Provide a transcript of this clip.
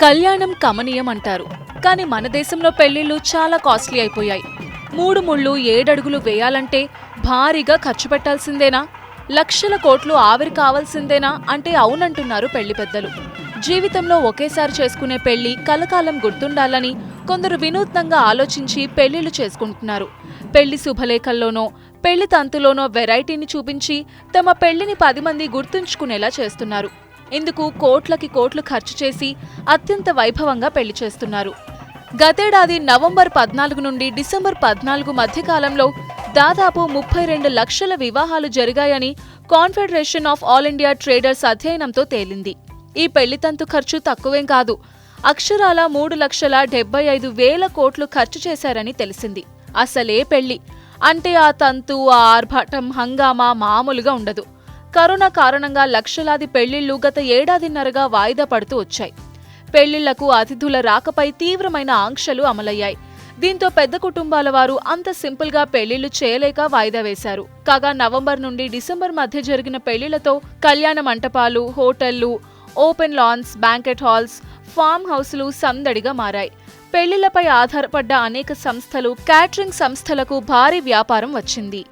కళ్యాణం కమనీయం అంటారు, కానీ మన దేశంలో పెళ్లిళ్లు చాలా కాస్ట్లీ అయిపోయాయి. 3 ముళ్ళు 7 అడుగులు వేయాలంటే భారీగా ఖర్చు పెట్టాల్సిందేనా? లక్షల కోట్లు ఆవిరి కావాల్సిందేనా అంటే అవునంటున్నారు పెళ్లి పెద్దలు. జీవితంలో ఒకేసారి చేసుకునే పెళ్లి కలకాలం గుర్తుండాలని కొందరు వినూత్నంగా ఆలోచించి పెళ్లిళ్లు చేసుకుంటున్నారు. పెళ్లి శుభలేఖల్లోనో పెళ్లి తంతులోనో వెరైటీని చూపించి తమ పెళ్లిని 10 మంది గుర్తుంచుకునేలా చేస్తున్నారు. ఇందుకు కోట్లకి కోట్లు ఖర్చు చేసి అత్యంత వైభవంగా పెళ్లి చేస్తున్నారు. గతేడాది నవంబర్ 14 నుండి డిసెంబర్ 14 మధ్యకాలంలో దాదాపు 32 లక్షల వివాహాలు జరిగాయని confederation of all India traders అధ్యయనంతో తేలింది. ఈ పెళ్లి తంతు ఖర్చు తక్కువేం కాదు, అక్షరాల 3,75,000 కోట్లు ఖర్చు చేశారని తెలిసింది. అసలే పెళ్లి అంటే ఆ తంతు, ఆ ఆర్భాటం, హంగామా మామూలుగా ఉండదు. కరోనా కారణంగా లక్షలాది పెళ్లిళ్లు గత ఏడాదిన్నరగా వాయిదా పడుతూ వచ్చాయి. పెళ్లిళ్లకు అతిథుల రాకపై తీవ్రమైన ఆంక్షలు అమలయ్యాయి. దీంతో పెద్ద కుటుంబాల వారు అంత సింపుల్ గా పెళ్లిళ్లు చేయలేక వాయిదా వేశారు. కాగా నవంబర్ నుండి డిసెంబర్ మధ్య జరిగిన పెళ్లిళ్లతో కళ్యాణ మంటపాలు, హోటళ్లు, open lawns, banquet halls, farm హౌస్లు సందడిగా మారాయి. పెళ్లిళ్లపై ఆధారపడ్డ అనేక సంస్థలు, క్యాటరింగ్ సంస్థలకు భారీ వ్యాపారం వచ్చింది.